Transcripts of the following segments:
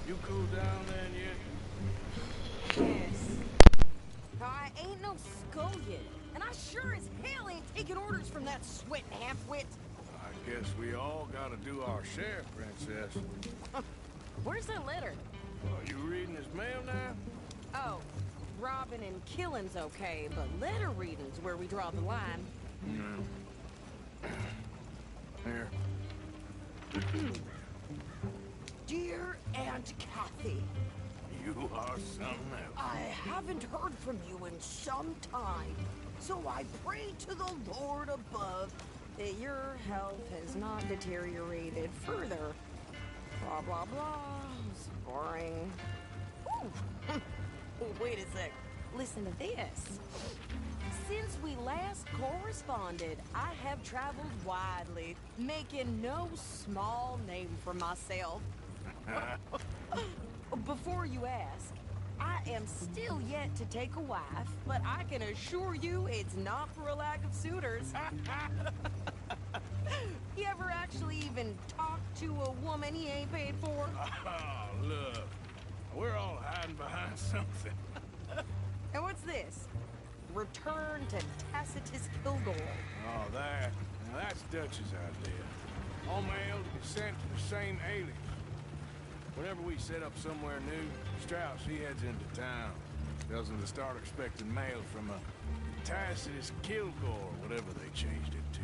You cool down then yet? Yes. I ain't no scullion, and I sure as hell ain't taking orders from that sweating half-wit. I guess we all gotta do our share, Princess. Where's that letter? Are you reading his mail now? Oh, robbing and killing's okay, but letter reading's where we draw the line. Here. Dear Aunt Kathy, You are something else. I haven't heard from you in some time, so I pray to the Lord above that your health has not deteriorated further. Blah, blah, blah. It's boring. Ooh. Wait a sec. Listen to this. Since we last corresponded, I have traveled widely, making no small name for myself. Before you ask, I am still yet to take a wife, but I can assure you it's not for a lack of suitors. You ever actually even talk to a woman he ain't paid for? Oh, look. We're all hiding behind something. And what's this? Return to Tacitus Kilgore. Oh, that. Now, that's Dutch's idea. All mail to be sent to the same alias. Whenever we set up somewhere new, Strauss, he heads into town. Tells them to start expecting mail from a Tacitus Kilgore, whatever they changed it to.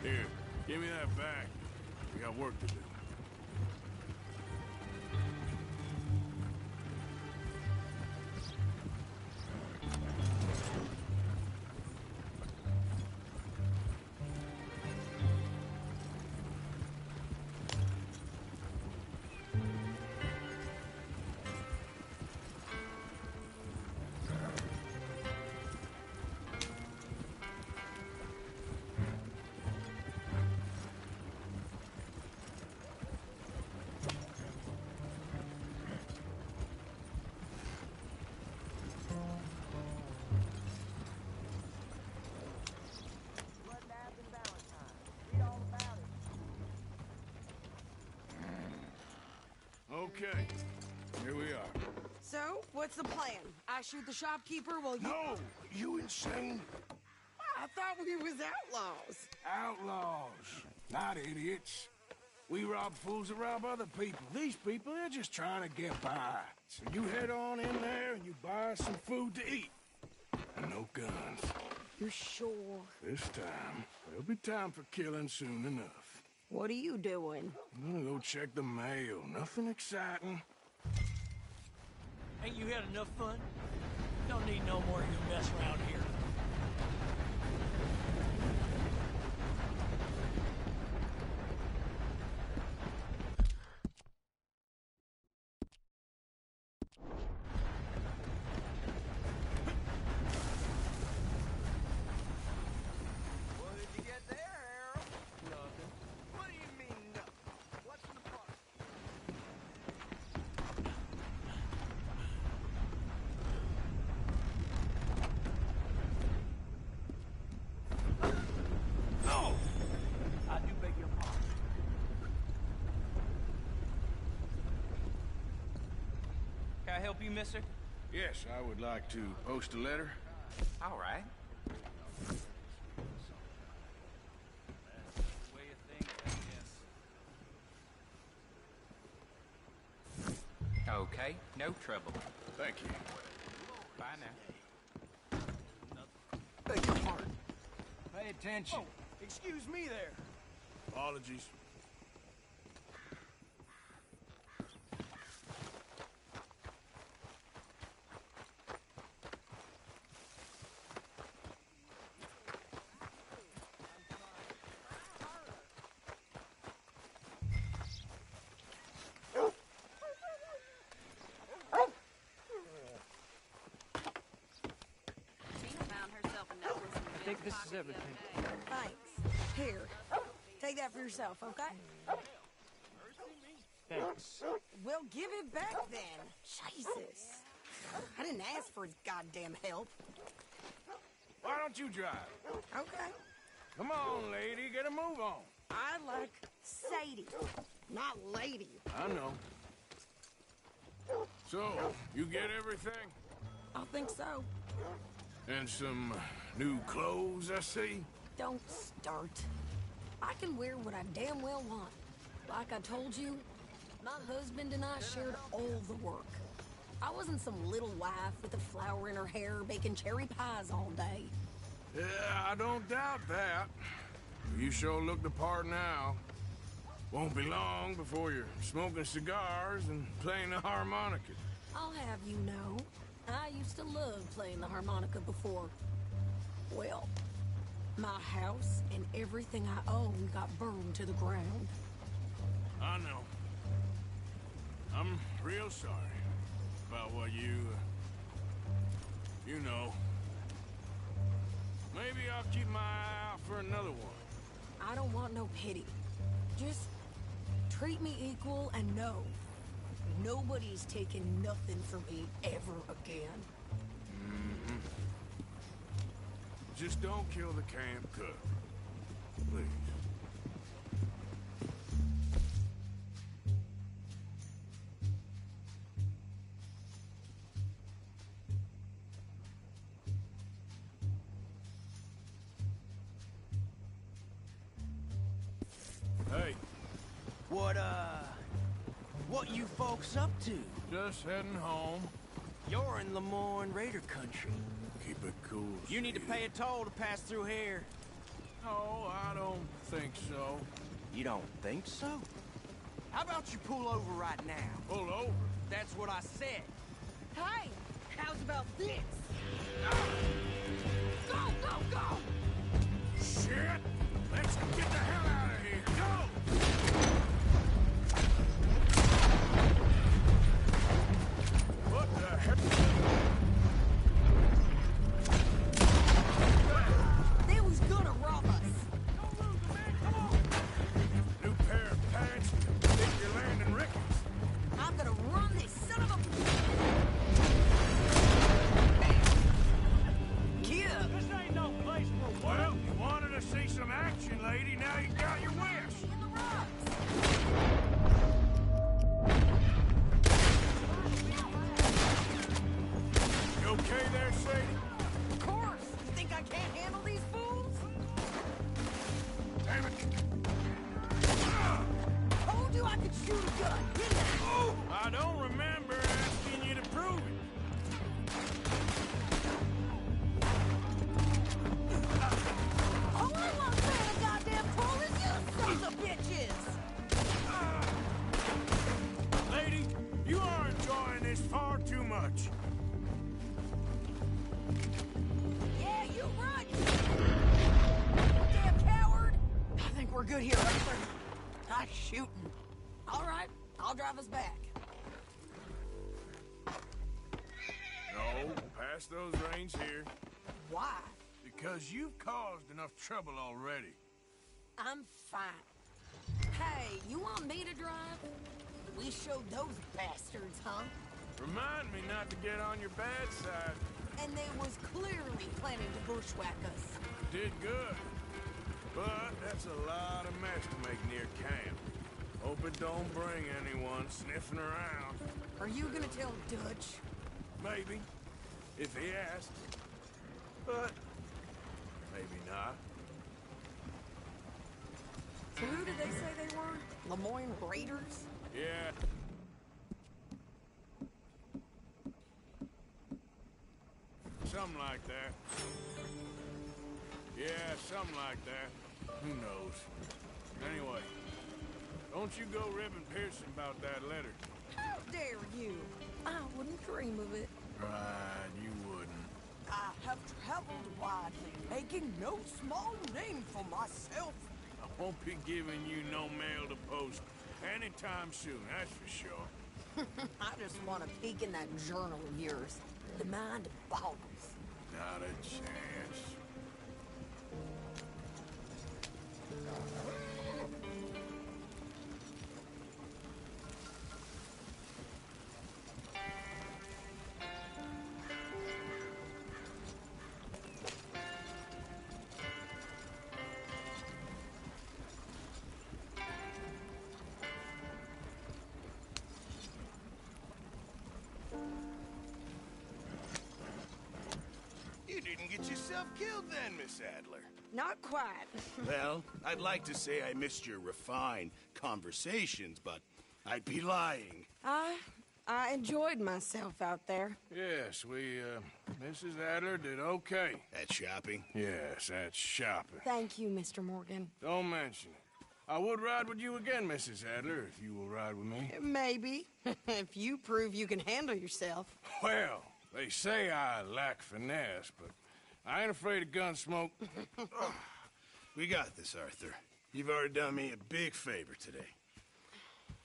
Here, give me that back. We got work to do. Okay, here we are. So, what's the plan? I shoot the shopkeeper while you... No! You insane? I thought we was outlaws. Outlaws, not idiots. We rob fools that rob other people. These people, they're just trying to get by. So you head on in there and you buy some food to eat. And no guns. You sure? This time, there'll be time for killing soon enough. What are you doing? I'm gonna go check the mail. Nothing exciting. Ain't you had enough fun? Don't need no more of your mess around here. What did you get there, Harold? Nothing. What do you mean, nothing? What's in the pot? No! I do beg your pardon. Can I help you, mister? Yes, I would like to post a letter. All right. Way of things, I guess. Okay, no trouble. Thank you. Bye now. Beg your pardon. Pay attention. Oh, excuse me there. Apologies. I think this is everything. Thanks. Here. Take that for yourself, okay? Thanks. Well, give it back then. Jesus. I didn't ask for his goddamn help. Why don't you drive? Okay. Come on, lady, get a move on. I like Sadie. not lady. I know. So, you get everything? I think so. And some new clothes, I see? Don't start. I can wear what I damn well want. Like I told you, my husband and I shared all the work. I wasn't some little wife with a flower in her hair baking cherry pies all day. Yeah, I don't doubt that. You sure look the part now. Won't be long before you're smoking cigars and playing the harmonica. I'll have you know, I used to love playing the harmonica before. Well, my house and everything I own got burned to the ground. I know. I'm real sorry about what you know. Maybe I'll keep my eye out for another one. I don't want no pity. Just treat me equal and know nobody's taking nothing from me ever again. Mm-hmm. Just don't kill the camp cook. Please. Hey. What you folks up to? Just heading home. You're in Lemoyne Raider country. Keep it cool. You need to pay a toll to pass through here. No, I don't think so. You don't think so? How about you pull over right now? Pull over. That's what I said. Hey, how's about this? Go, go, go! Shit! Let's get the hell out of here. Go! What the heck? They was gonna rob us. New pair of pants. Think you're landing Ricketts. I'm gonna run this son of a... Kid! This ain't no place for Well, you wanted to see some action, lady. Now you got your wish. in the rocks. You okay there, Sadie? Of course. You think I can't handle these fools? Damn it. Told you I could shoot a gun, didn't I? Oh, I don't remember asking you to prove it. All I want to pay a goddamn toll is you sons of bitches! Lady, you are enjoying this far too much. Yeah, you run! Damn coward! I think we're good here, Arthur. Not shooting. All right, I'll drive us back. No, pass those reins here. Why? Because you've caused enough trouble already. I'm fine. Hey, you want me to drive? We showed those bastards, huh? Remind me not to get on your bad side. And they was clearly planning to bushwhack us. Did good. But that's a lot of mess to make near camp. Hope it don't bring anyone sniffing around. Are you gonna tell Dutch? Maybe. If he asks. But maybe not. So who did they say they were? Lemoyne Raiders? Yeah. Something like that. Yeah, something like that. Who knows? Anyway, don't you go ribbing Pearson about that letter. How dare you? I wouldn't dream of it. Right, you wouldn't. I have traveled widely, making no small name for myself. I won't be giving you no mail to post anytime soon, that's for sure. I just want to peek in that journal of yours. The mind boggles. Not a chance. yourself killed then, Miss Adler? Not quite. Well, I'd like to say I missed your refined conversations, but I'd be lying. I enjoyed myself out there. Yes, Mrs. Adler did okay. At shopping? Yes, that's shopping. Thank you, Mr. Morgan. Don't mention it. I would ride with you again, Mrs. Adler, if you will ride with me. Maybe. If you prove you can handle yourself. Well, they say I lack finesse, but I ain't afraid of gun smoke. We got this, Arthur. You've already done me a big favor today.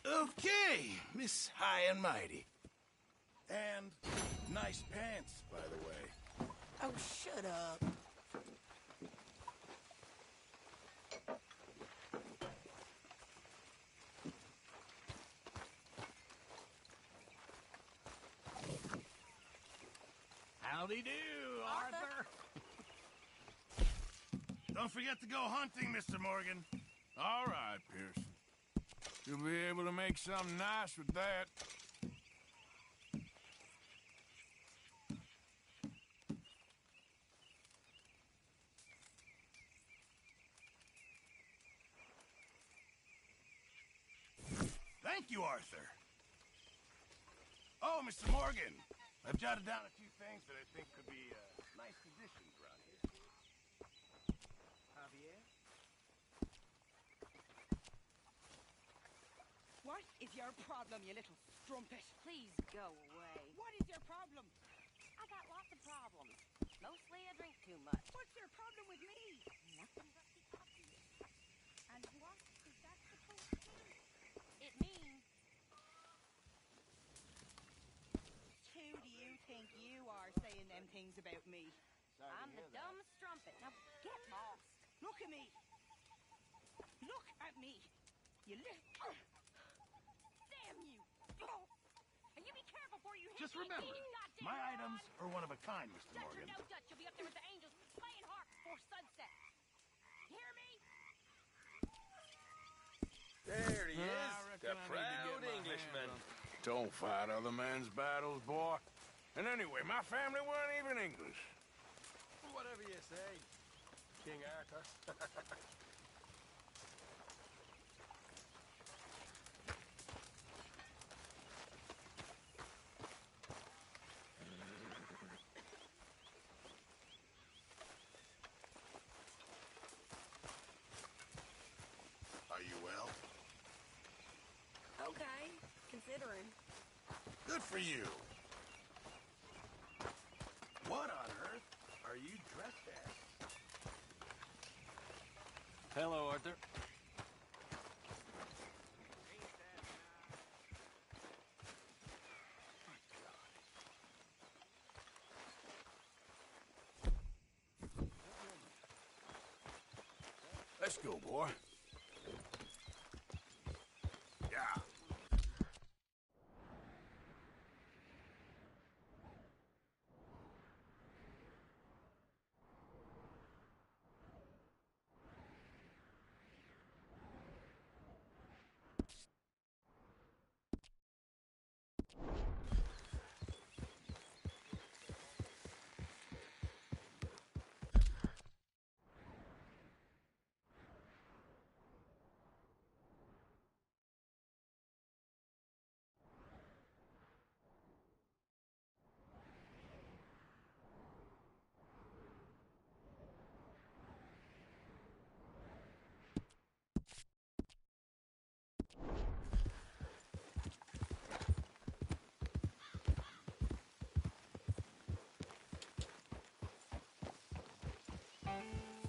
Okay, Miss High and Mighty. And nice pants, by the way. Oh, shut up. Howdy do, Arthur. Don't forget to go hunting, Mr. Morgan. All right, Pearson. You'll be able to make something nice with that. Thank you, Arthur. Oh, Mr. Morgan, I've jotted down a few things that I think could be nice additions around here. Javier? What is your problem, you little strumpet? Please go away. What is your problem? I got lots of problems. Mostly I drink too much. What's your problem with me? Nothing but the obvious. And what is that supposed to do? It means Who do you think you are saying them things about me? I'm the dumb strumpet. Now get lost. Look at me. Look at me. You little... Damn you! Oh. And you be careful before you hit Just me, remember, you goddamn my moron. items are one of a kind, Mr. Dutch or Morgan. no Dutch, you'll be up there with the angels playing harp before sunset. You hear me? There he I is, reckon I need to the get proud my Englishman. hands on- Don't fight other men's battles, boy. And anyway, my family weren't even English. Whatever you say, King Arthur. Are you well? Okay, considering. Good for you. What on earth are you dressed as? Hello, Arthur. Let's go, boy. Yeah.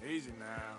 Easy now.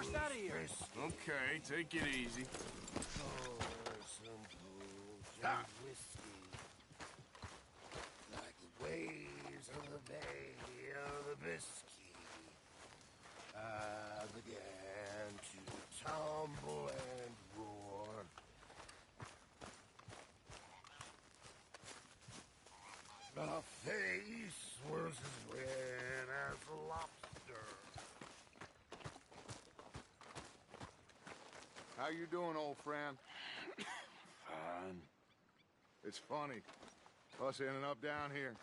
us out of here. Okay, take it easy. Ah. Like the waves of the Bay of Biscay, I began to tumble and roar. My face was as red as a lobster. How you doing, old friend? Fine. It's funny, us ending up down here.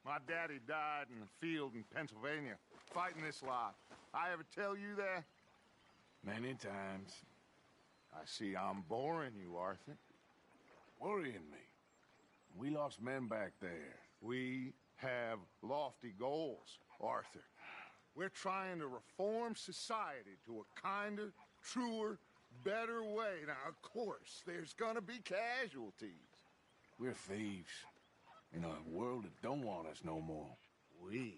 My daddy died in a field in Pennsylvania, fighting this lot. I ever tell you that? Many times. I see I'm boring you, Arthur. Worrying me. We lost men back there. We have lofty goals, Arthur. We're trying to reform society to a kinder, truer, better way. Now, of course, there's gonna be casualties. We're thieves. In a world that don't want us no more. We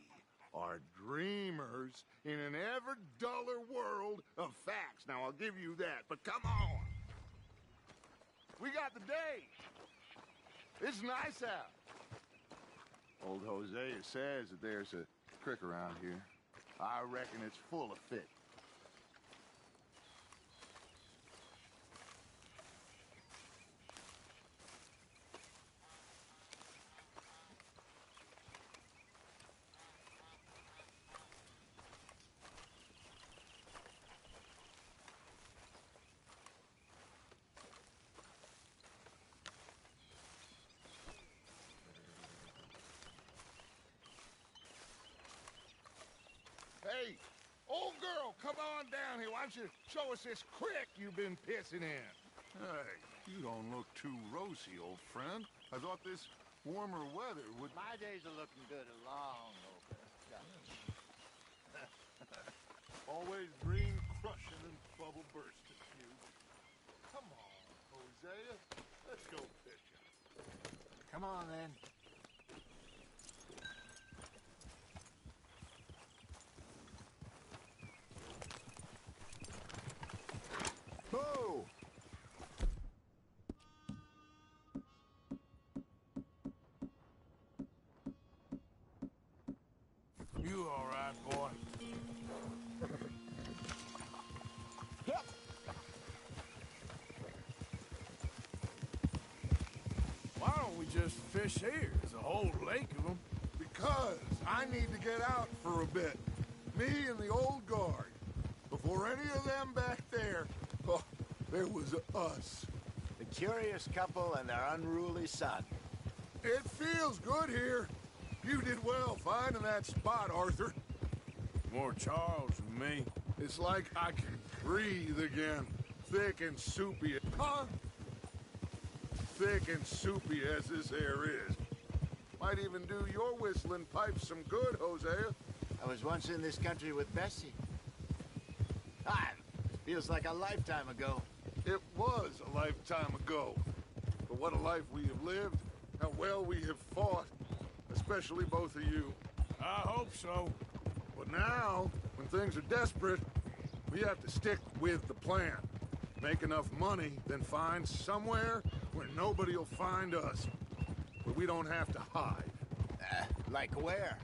are dreamers in an ever duller world of facts. Now, I'll give you that, but come on. We got the day. It's nice out. Old Hosea says that there's a creek around here. I reckon it's full of fish. Hey, old girl, come on down here. Why don't you show us this creek you've been pissing in? Hey, you don't look too rosy, old friend. I thought this warmer weather would... My days are looking good along over. Always green crushing and bubble bursting, you. Come on, Hosea. Let's go fishing. Come on, then. Boo! You all right, boy? Yep. Why don't we just fish here? There's a whole lake of them. Because I need to get out for a bit. Me and the old guard. Before any of them back there, oh, there was us. The curious couple and their unruly son. It feels good here. You did well finding that spot, Arthur. More Charles than me. It's like I can breathe again. Thick and soupy. Huh? Thick and soupy as this air is. Might even do your whistling pipes some good, Hosea. I was once in this country with Bessie. Ah, feels like a lifetime ago. It was a lifetime ago. But what a life we have lived. How well we have fought. Especially both of you. I hope so. But now, when things are desperate, we have to stick with the plan. Make enough money, then find somewhere where nobody will find us. Where we don't have to hide. Like where?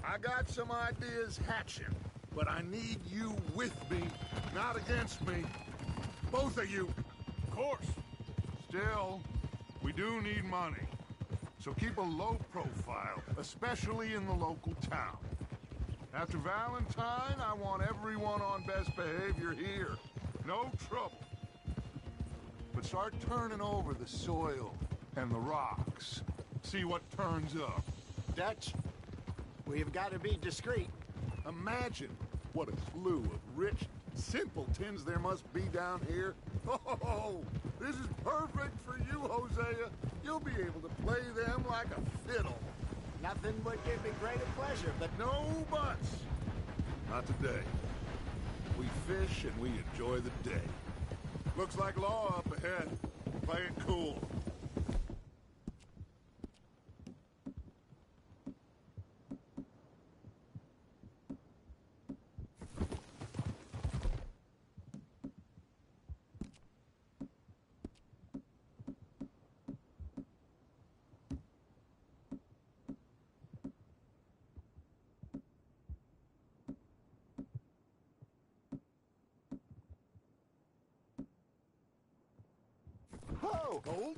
I got some ideas hatching, but I need you with me, not against me. Both of you. Of course. Still, we do need money. So keep a low profile, especially in the local town. After Valentine, I want everyone on best behavior here. No trouble. But start turning over the soil and the rocks. See what turns up. Dutch, we've got to be discreet. Imagine what a slew of rich simpletons there must be down here. Oh, this is perfect for you, Hosea. You'll be able to play them like a fiddle. Nothing would give me greater pleasure, but No buts. Not today. We fish and we enjoy the day. Looks like law up ahead. Play it cool. go. Gold?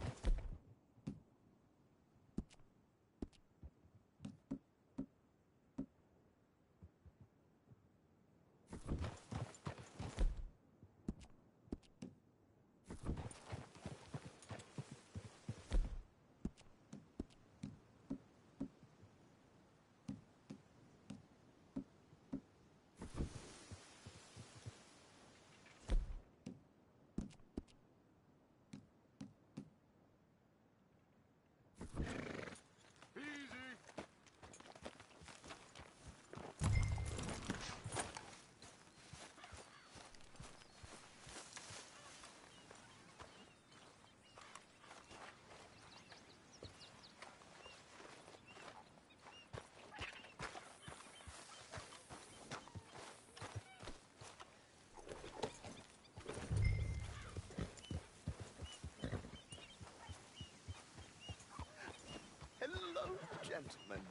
Hello, gentlemen.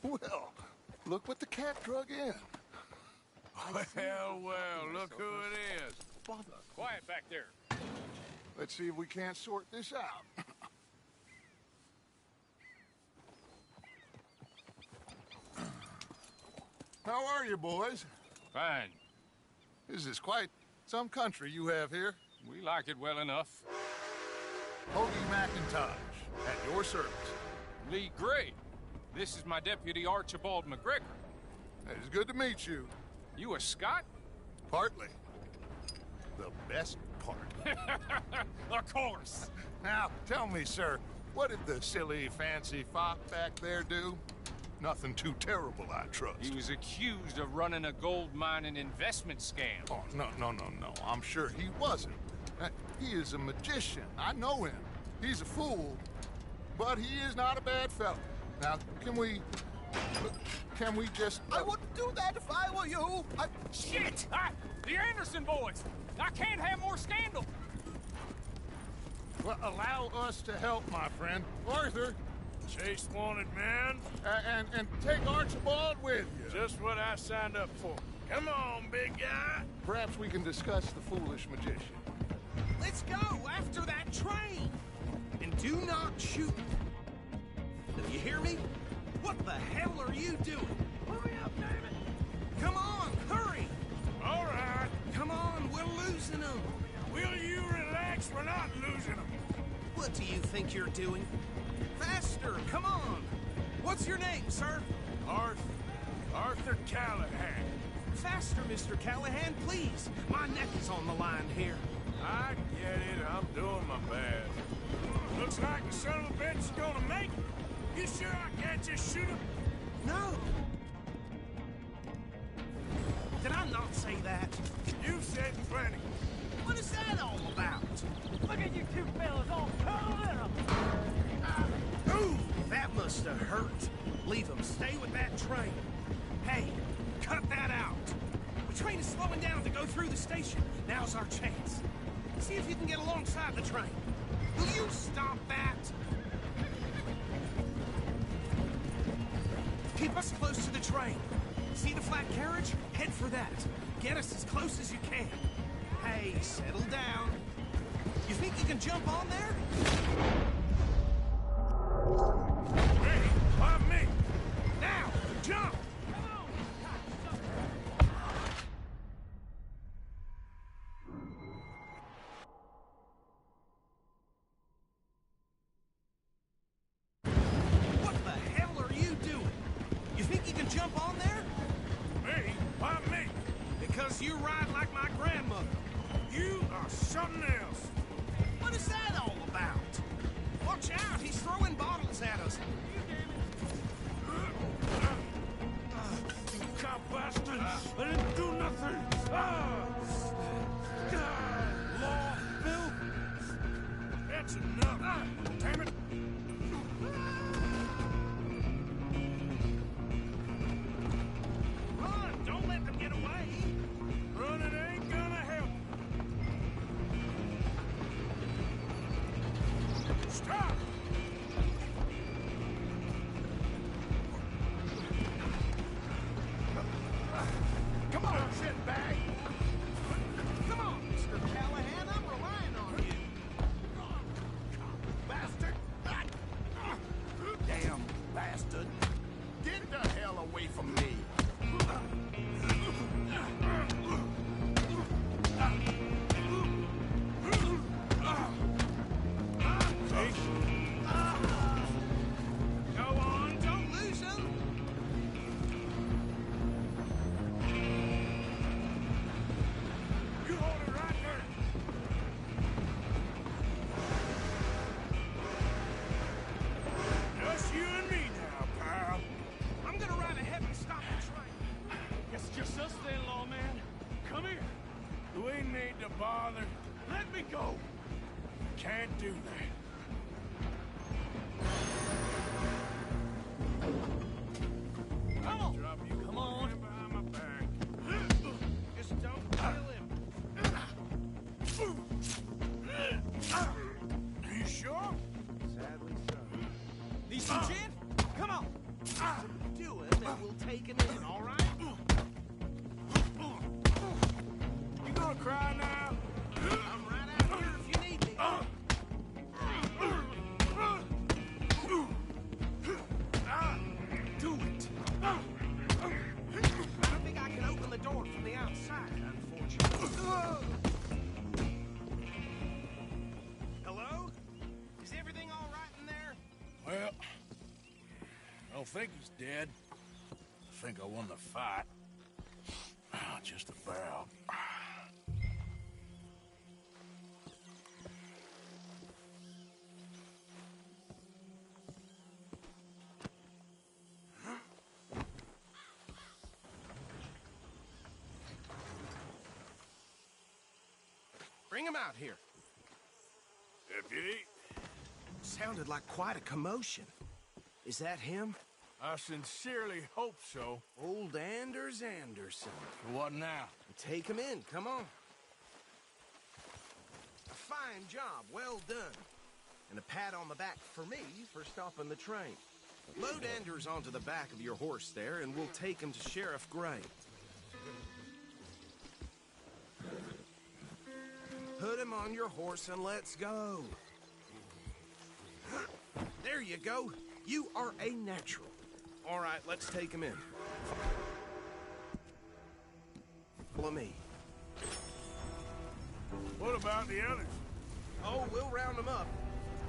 Well, look what the cat drug in. Well, look who it is. Bother. Quiet back there. Let's see if we can't sort this out. How are you, boys? Fine. This is quite some country you have here. We like it well enough. Hoagie McIntosh, at your service. Lee Gray. This is my deputy Archibald McGregor. It's good to meet you. You a Scot? Partly. The best part. Of course. Now, tell me, sir, what did the silly, fancy fop back there do? Nothing too terrible, I trust. He was accused of running a gold mining investment scam. Oh, no. I'm sure he wasn't. He is a magician. I know him. He's a fool, but he is not a bad fellow. Now, can we just... I wouldn't do that if I were you. Shit! The Anderson boys! I can't have more scandal! Well, allow us to help, my friend. Arthur. Chase wanted man. And take Archibald with you. Just what I signed up for. Come on, big guy. Perhaps we can discuss the foolish magician. Let's go after that train! And do not shoot. Do you hear me? What the hell are you doing? Hurry up, damn it! Come on, hurry! All right. Come on, we're losing them. Will you relax? We're not losing them. What do you think you're doing? Faster, come on! What's your name, sir? Arthur Callahan. Faster, Mr. Callahan, please. My neck is on the line here. I get it. I'm doing my best. Looks like the son of a bitch is gonna make it. You sure I can't just shoot him? No. Did I not say that? You said plenty. What is that all about? Look at you two fellas all cuddled in 'em. Ooh, that must have hurt. Leave him. Stay with that train. Hey, cut that out. The train is slowing down to go through the station. Now's our chance. See if you can get alongside the train. Will you stop that? Keep us close to the train. See the flat carriage? Head for that. Get us as close as you can. Hey, settle down. You think you can jump on there? Ready? On me. Now, jump! What the hell are you doing? You think you can jump on there? Me? Why me? Because you ride like my grandmother. You are something else. What is that all about? Watch out, he's throwing bottles at us. You cop bastards! I didn't do nothing! Law, Bill! That's enough! Damn it! Run! Don't let them get away! Running ain't gonna help! Stop! Come on, shitbag! Come on, Mr. Callahan, I'm relying on you. of me! Go on, don't lose him! You hold it right there. Just you and me now, pal. I'm gonna ride ahead and stop the train. Guess it's just us then, lawman. Come here. We need to bother. Let me go. Can't do that. Come on. Drop you Come one on. hand behind my back. Just don't kill him. You sure? Sadly so. Need some gin? Come on. Do him and we'll take him in, all right? You gonna cry now? I'm right out here if you need me. Do it. I don't think I can open the door from the outside, unfortunately. Hello? Is everything all right in there? Well, I don't think he's dead. I think I won the fight. Just about. Bring him out here. Deputy, Sounded like quite a commotion. Is that him? I sincerely hope so. Old Anders Anderson. What now? Take him in, come on. A fine job, well done. And a pat on the back for me for stopping the train. Load Anders onto the back of your horse there, and we'll take him to Sheriff Gray. Put him on your horse and let's go. There you go. You are a natural. All right, let's take him in. Follow me. What about the others? Oh, we'll round them up.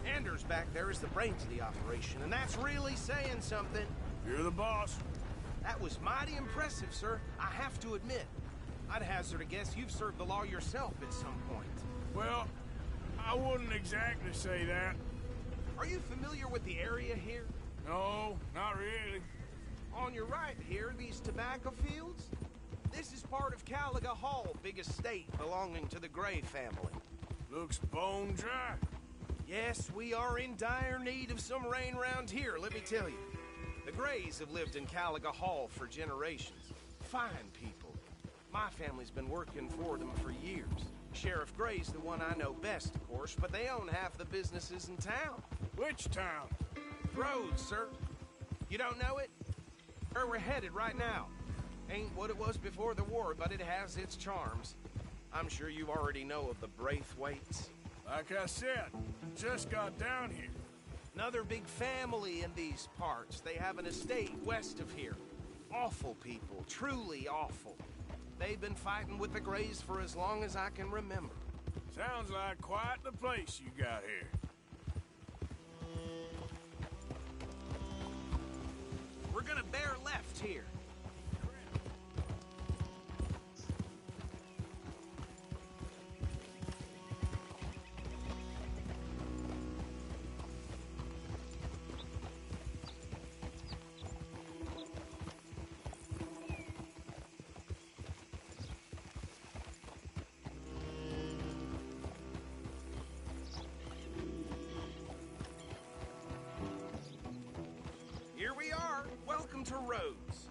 Anders back there is the brains of the operation, and that's really saying something. You're the boss. That was mighty impressive, sir. I have to admit. I'd hazard a guess you've served the law yourself at some point. Well, I wouldn't exactly say that. Are you familiar with the area here? No, not really. On your right here, these tobacco fields? This is part of Caliga Hall, big estate belonging to the Gray family. Looks bone dry. Yes, we are in dire need of some rain round here, let me tell you. The Grays have lived in Caliga Hall for generations. Fine people. My family's been working for them for years. Sheriff Gray's the one I know best, of course, but they own half the businesses in town. Which town? Rhodes, sir. You don't know it? Where we're headed right now. Ain't what it was before the war, but it has its charms. I'm sure you already know of the Braithwaites. Like I said, just got down here. Another big family in these parts. They have an estate west of here. Awful people, truly awful. They've been fighting with the Grays for as long as I can remember. Sounds like quite the place you got here. We're gonna bear left here. Here we are. Welcome to Rhodes.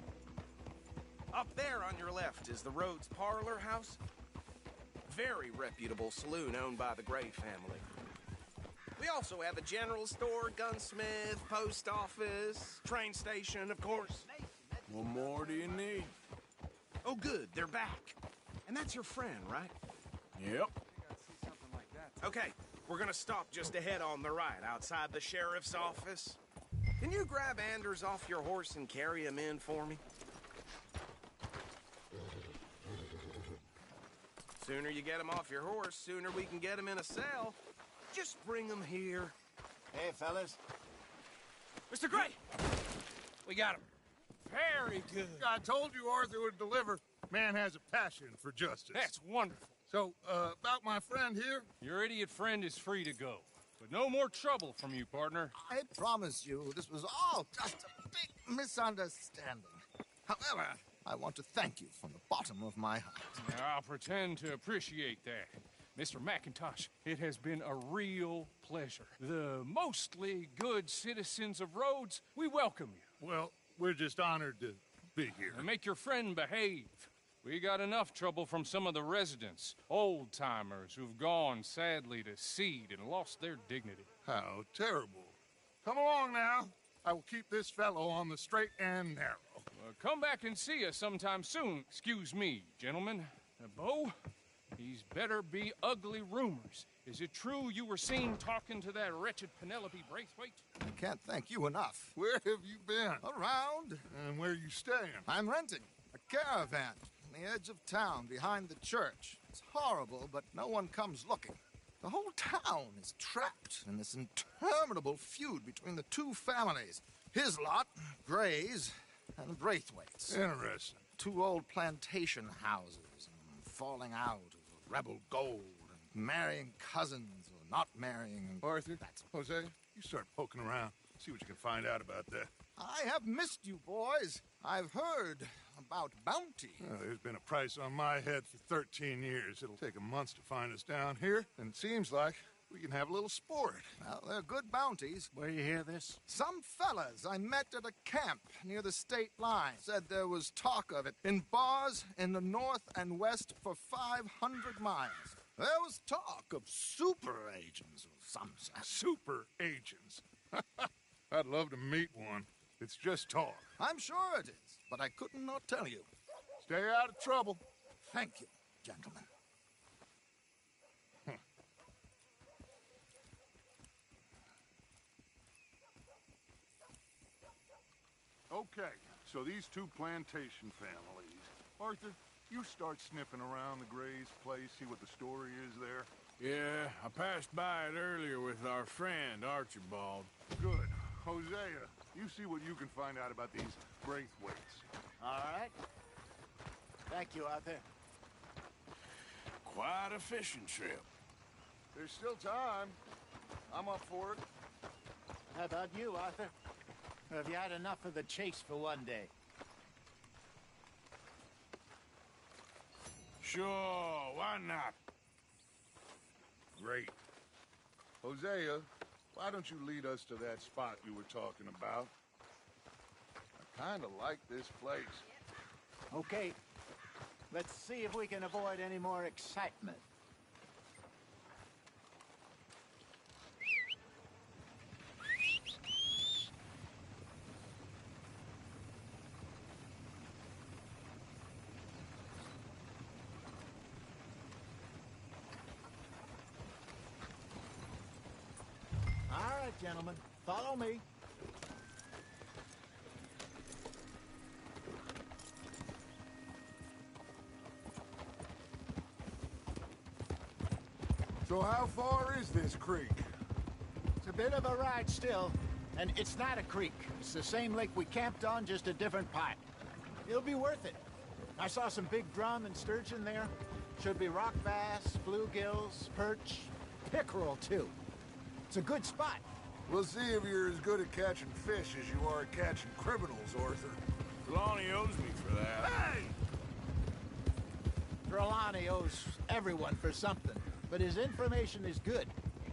Up there on your left is the Rhodes Parlor House. Very reputable saloon owned by the Gray family. We also have a general store, gunsmith, post office, train station, of course. What more do you need? Oh, good. They're back. And that's your friend, right? Yep. Okay, we're gonna stop just ahead on the right, outside the sheriff's office. Can you grab Anders off your horse and carry him in for me? Sooner you get him off your horse, sooner we can get him in a cell. Just bring him here. Hey, fellas. Mr. Gray! We got him. Very good. I told you Arthur would deliver. Man has a passion for justice. That's wonderful. So, about my friend here? Your idiot friend is free to go. But no more trouble from you, partner. I promise you, this was all just a big misunderstanding. However, I want to thank you from the bottom of my heart. I'll pretend to appreciate that. Mr. McIntosh, it has been a real pleasure. The mostly good citizens of Rhodes, we welcome you. Well, we're just honored to be here. And make your friend behave. We got enough trouble from some of the residents, old-timers who've gone, sadly, to seed and lost their dignity. How terrible. Come along now. I will keep this fellow on the straight and narrow. Come back and see us sometime soon. Excuse me, gentlemen. Bo, these better be ugly rumors. Is it true you were seen talking to that wretched Penelope Braithwaite? I can't thank you enough. Where have you been? Around. And where are you staying? I'm renting a caravan on the edge of town behind the church. It's horrible, but no one comes looking. The whole town is trapped in this interminable feud between the two families. His lot, Gray's, and Braithwaite's. Interesting. Two old plantation houses, and falling out of rebel gold, and marrying cousins or not marrying. And Arthur, Jose, you start poking around. See what you can find out about that. I have missed you, boys. I've heard about bounty. Well, there's been a price on my head for 13 years. It'll take a month to find us down here, and it seems like we can have a little sport. Well, they're good bounties. Where you hear this? Some fellas I met at a camp near the state line said there was talk of it in bars in the north and west for 500 miles. There was talk of super agents of some sort. Super agents. I'd love to meet one. It's just talk. I'm sure it is, but I couldn't not tell you. Stay out of trouble. Thank you, gentlemen. Okay, so these two plantation families. Arthur, you start sniffing around the Gray's place, see what the story is there. Yeah, I passed by it earlier with our friend, Archibald. Good. Hosea, you see what you can find out about these Braithwaites. All right. Thank you, Arthur. Quite a fishing trip. There's still time. I'm up for it. How about you, Arthur? Or have you had enough of the chase for one day? Sure, why not? Great. Hosea, why don't you lead us to that spot you were talking about? I kind of like this place. Okay. Let's see if we can avoid any more excitement. All right, gentlemen, follow me. So how far is this creek? It's a bit of a ride still, and it's not a creek. It's the same lake we camped on, just a different part. It'll be worth it. I saw some big drum and sturgeon there. Should be rock bass, bluegills, perch, pickerel, too. It's a good spot. We'll see if you're as good at catching fish as you are at catching criminals, Arthur. Trelawney owes me for that. Hey! Trelawney owes everyone for something, but his information is good.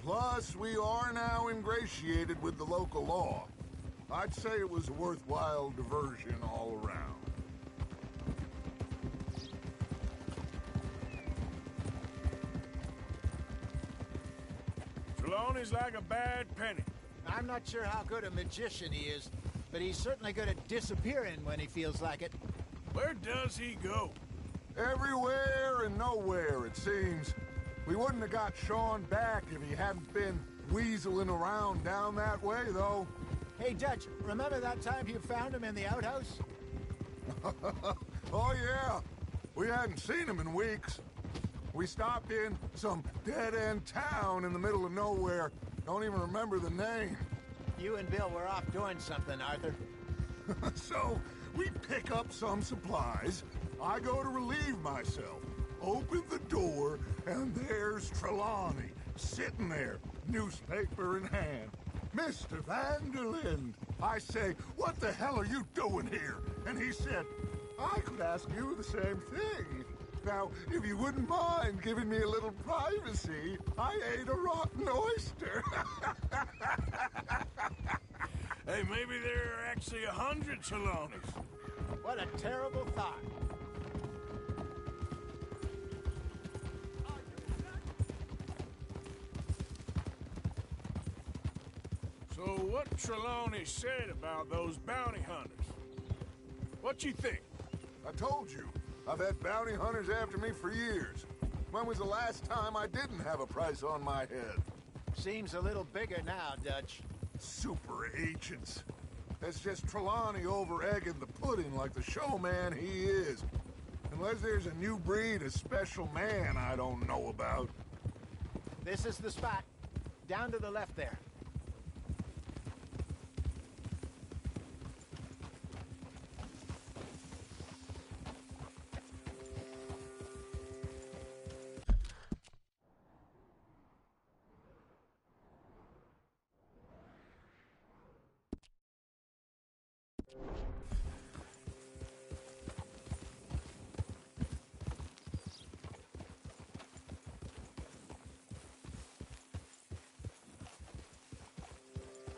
Plus, we are now ingratiated with the local law. I'd say it was a worthwhile diversion all around. Trelawney's like a bad penny. I'm not sure how good a magician he is, but he's certainly good at disappearing when he feels like it. Where does he go? Everywhere and nowhere, it seems. We wouldn't have got Sean back if he hadn't been weaseling around down that way, though. Hey, Dutch, remember that time you found him in the outhouse? Oh, yeah. We hadn't seen him in weeks. We stopped in some dead-end town in the middle of nowhere. Don't even remember the name. You and Bill were off doing something, Arthur. So, we pick up some supplies. I go to relieve myself. Open the door, and there's Trelawney, sitting there, newspaper in hand. Mr. Vanderlyn. I say, what the hell are you doing here? And he said, I could ask you the same thing. Now, if you wouldn't mind giving me a little privacy, I ate a rotten oyster. Hey, maybe there are actually 100 Trelawneys. What a terrible thought. So what Trelawney said about those bounty hunters? What you think? I told you, I've had bounty hunters after me for years. When was the last time I didn't have a price on my head? Seems a little bigger now, Dutch. Super agents. That's just Trelawney over-egging the pudding like the showman he is. Unless there's a new breed of special man I don't know about. This is the spot. Down to the left there.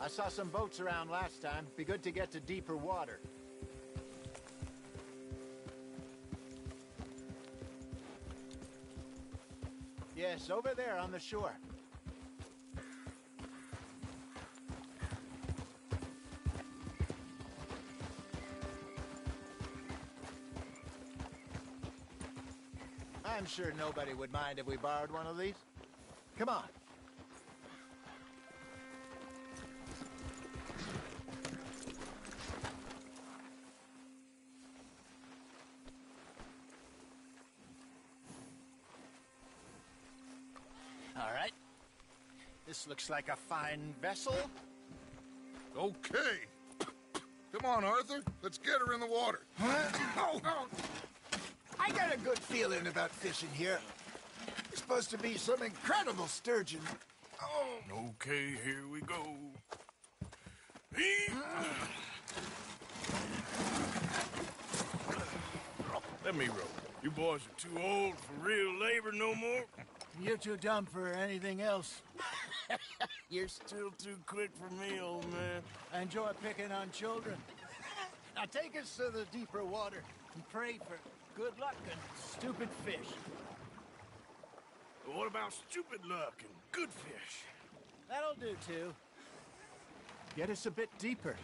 I saw some boats around last time. Be good to get to deeper water. Yes, over there on the shore. I'm sure nobody would mind if we borrowed one of these. Come on. All right. This looks like a fine vessel. Okay. Come on, Arthur. Let's get her in the water. Oh. I got a good feeling about fishing here. There's supposed to be some incredible sturgeon. Oh. Okay, here we go. Let me row. You boys are too old for real labor no more. You're too dumb for anything else. You're still too quick for me, old man. I enjoy picking on children. Now take us to the deeper water and pray for good luck and stupid fish. But what about stupid luck and good fish? That'll do, too. Get us a bit deeper.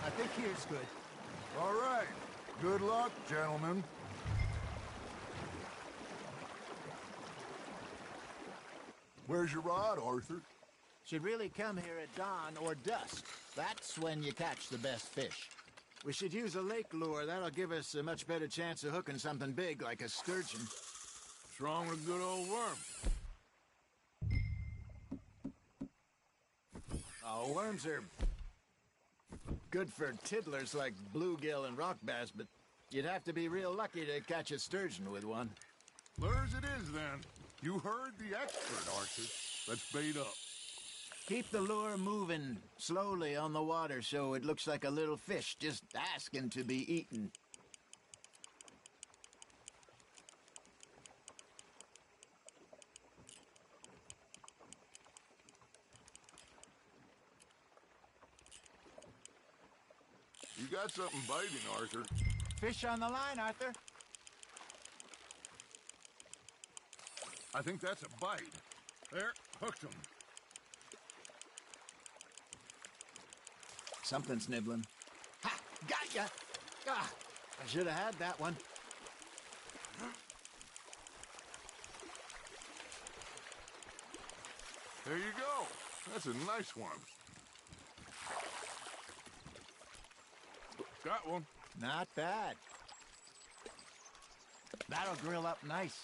I think here's good. All right. Good luck, gentlemen. Where's your rod, Arthur? Should really come here at dawn or dusk. That's when you catch the best fish. We should use a lake lure. That'll give us a much better chance of hooking something big like a sturgeon. What's wrong with a good old worm? Oh, worms are good for tiddlers like bluegill and rock bass, but you'd have to be real lucky to catch a sturgeon with one. Lures it is, then. You heard the expert, Arthur. Let's bait up. Keep the lure moving slowly on the water so it looks like a little fish just asking to be eaten. You got something biting, Arthur. Fish on the line, Arthur. I think that's a bite. There, hooked him. Something's nibbling. Got ya! Ah, I should have had that one. There you go. That's a nice one. Got one. Not bad. That'll grill up nice.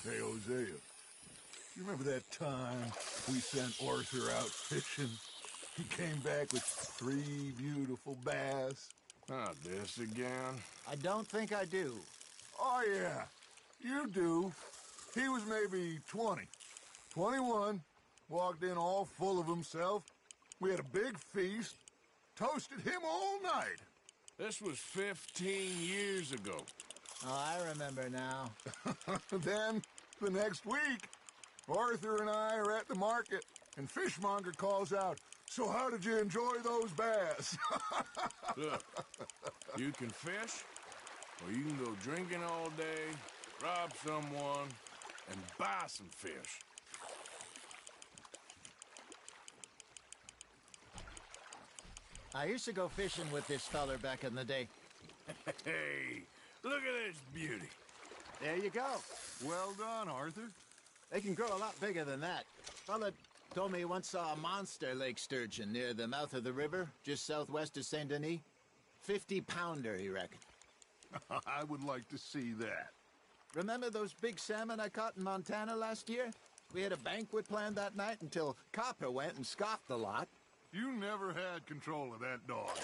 Hey, Hosea. You remember that time we sent Arthur out fishing? He came back with 3 beautiful bass. Not this again. I don't think I do. Oh, yeah. You do. He was maybe 20. 21. Walked in all full of himself. We had a big feast. Toasted him all night. This was 15 years ago. Oh, I remember now. Then, the next week, Arthur and I are at the market, and Fishmonger calls out, "So how did you enjoy those bass?" Look, you can fish, or you can go drinking all day, rob someone, and buy some fish. I used to go fishing with this feller back in the day. Hey, look at this beauty. There you go. Well done, Arthur. They can grow a lot bigger than that. Fella told me he once saw a monster lake sturgeon near the mouth of the river, just southwest of Saint Denis. 50-pounder, he reckoned. I would like to see that. Remember those big salmon I caught in Montana last year? We had a banquet planned that night until Copper went and scoffed the lot. You never had control of that dog.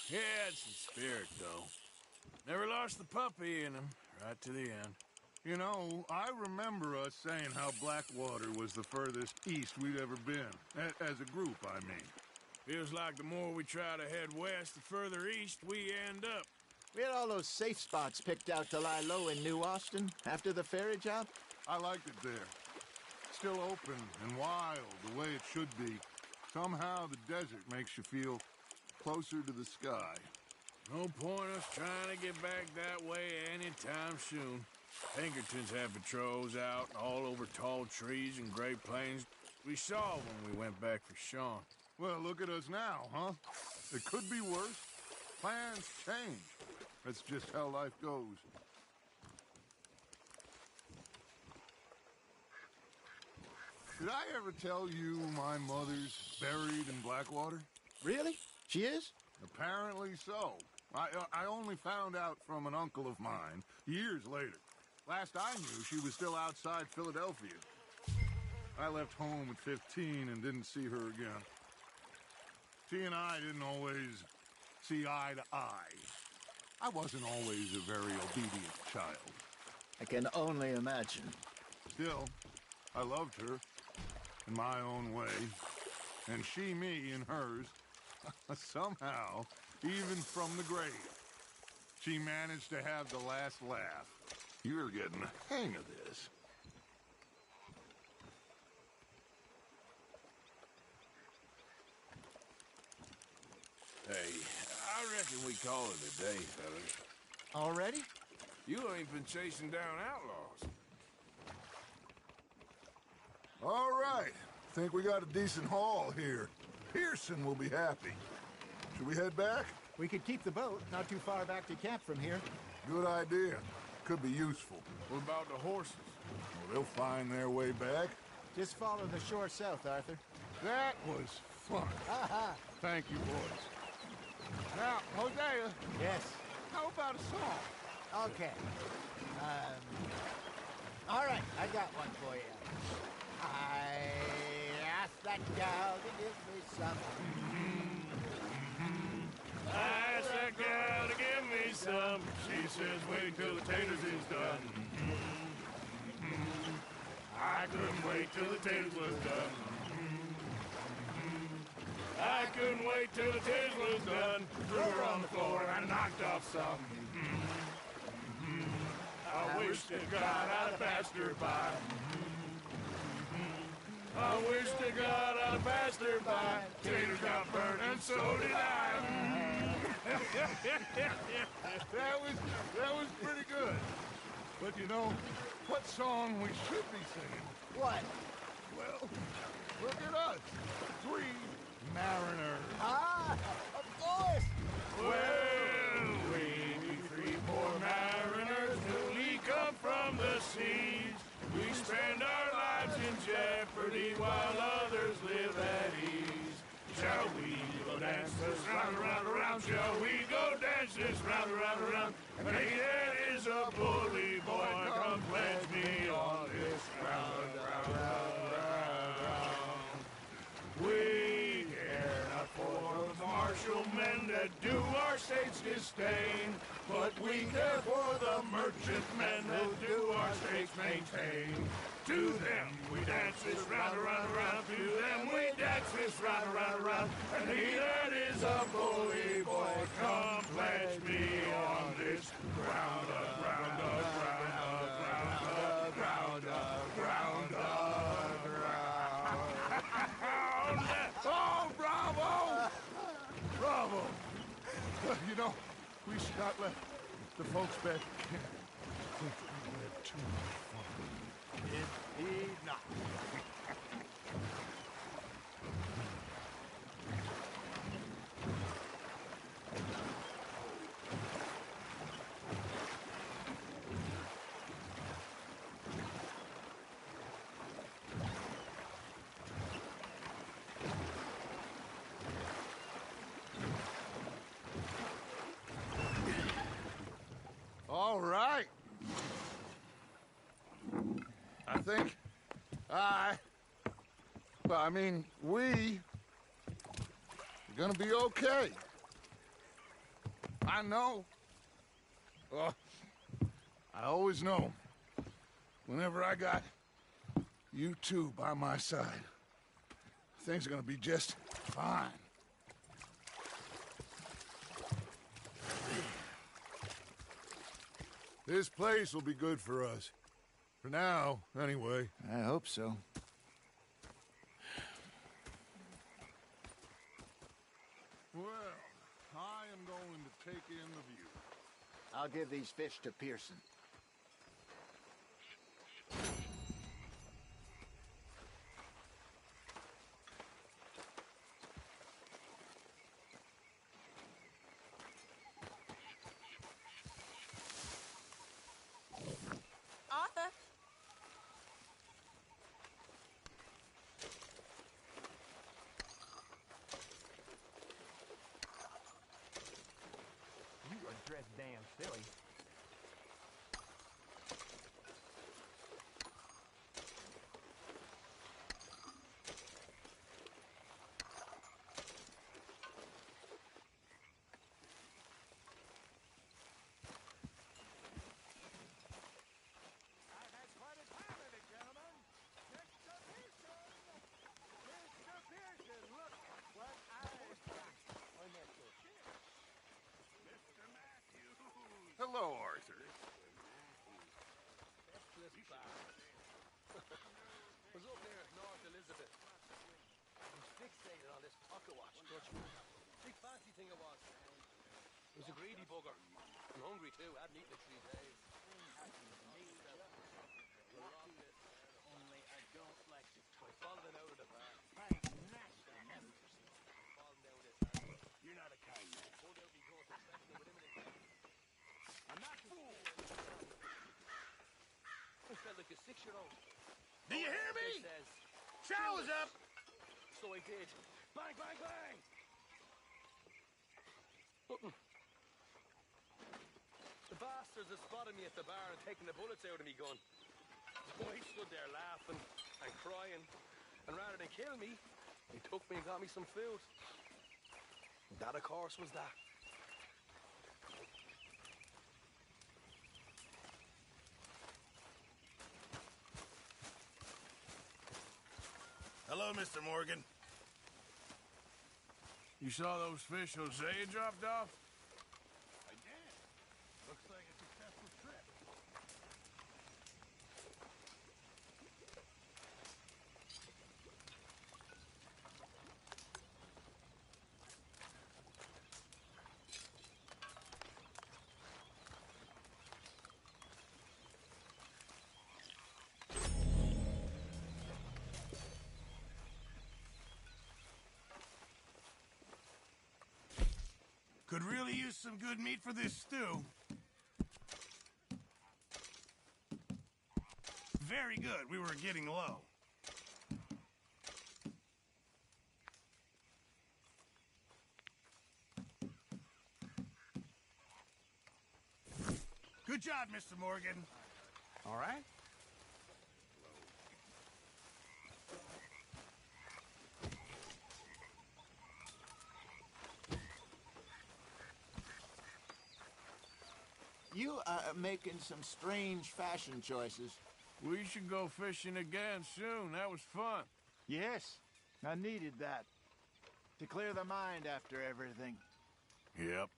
He had some spirit, though. Never lost the puppy in him, right to the end. You know, I remember us saying how Blackwater was the furthest east we'd ever been. As a group, I mean. Feels like the more we try to head west, the further east we end up. We had all those safe spots picked out to lie low in New Austin after the ferry job. I liked it there. Still open and wild, the way it should be. Somehow the desert makes you feel closer to the sky. No point us trying to get back that way anytime soon. Pinkertons have patrols out all over tall trees and Great Plains. We saw when we went back for Sean. Well, look at us now, huh? It could be worse. Plans change. That's just how life goes. Did I ever tell you my mother's buried in Blackwater? Really? She is? Apparently so. I only found out from an uncle of mine years later. Last I knew, she was still outside Philadelphia. I left home at 15 and didn't see her again. She and I didn't always see eye to eye. I wasn't always a very obedient child. I can only imagine. Still, I loved her in my own way, and she me in hers. Somehow, even from the grave, she managed to have the last laugh. You're getting the hang of this. Hey, I reckon we call it a day, fellas. Already? You ain't been chasing down outlaws. All right. Think we got a decent haul here. Pearson will be happy. Should we head back? We could keep the boat not too far back to camp from here. Good idea. Could be useful. What about the horses? Well, they'll find their way back. Just follow the shore south, Arthur. That was fun. Aha! Thank you, boys. Now, Hosea. Yes. How about a song? Okay. All right, I got one for you. I asked that gal to give me some. I asked that gal to give me some. She says, wait till the taters is done. I couldn't wait till the taters was done. I couldn't wait till the taters was done. Threw her on the floor and I knocked off some. I wish to God I'd have passed her by. I wish to God I'd have passed her by. Taters got burned and so did I. That was pretty good. But you know, what song we should be singing? What? Well, Look at us, 3 mariners. Ah, of course! Well, we 3 poor mariners newly come from the seas. We spend our lives in jeopardy while others live at ease. Shall we go dance this round, around, around? Shall we go dance this round, around, around? And he that is a bully boy, come pledge me on this round, round, round, round. We care not for the martial men that do our state's disdain, but we care for the merchant men that do our state's maintain. To them we dance this round, around, around. To them we dance this round, around, around. And he that is a bully boy, come pledge me on this round up, round up, round up, round up, round up, round up, round up. Oh, bravo! Bravo! You know, we should not let the folks back here think we had too much fun. Indeed not. All right. I think we're gonna be okay. I know. I always know. Whenever I got you two by my side, things are gonna be just fine. This place will be good for us. For now, anyway. I hope so. Well, I am going to take in the view. I'll give these fish to Pearson. Arthur! You are dressed damn silly. Hello, Arthur. Was up there at North Elizabeth. I'm fixated on this pocket watch, Dutchman. Big fancy thing it was. It was a greedy bugger. I'm hungry too. I hadn't eaten in 3 days. Only I don't like to talk. I followed it out of the bar. You're not a kind man. Pulled out me gun, expecting with imminent. I'm not fool. I felt like a 6-year-old. Do you hear me? Says, Showers up. so I did. Bang, bang, bang. Nothing. The bastards had spotted me at the bar and taken the bullets out of me gun. So I stood there laughing and crying, and rather than kill me, they took me and got me some food. That, of course, was that. Hello, Mr. Morgan. You saw those fish Hosea dropped off? I did. Looks like a successful trip. Could really use some good meat for this stew. Very good. We were getting low. Good job, Mr. Morgan. All right. You are making some strange fashion choices. We should go fishing again soon. That was fun. Yes, I needed that. To clear the mind after everything. Yep.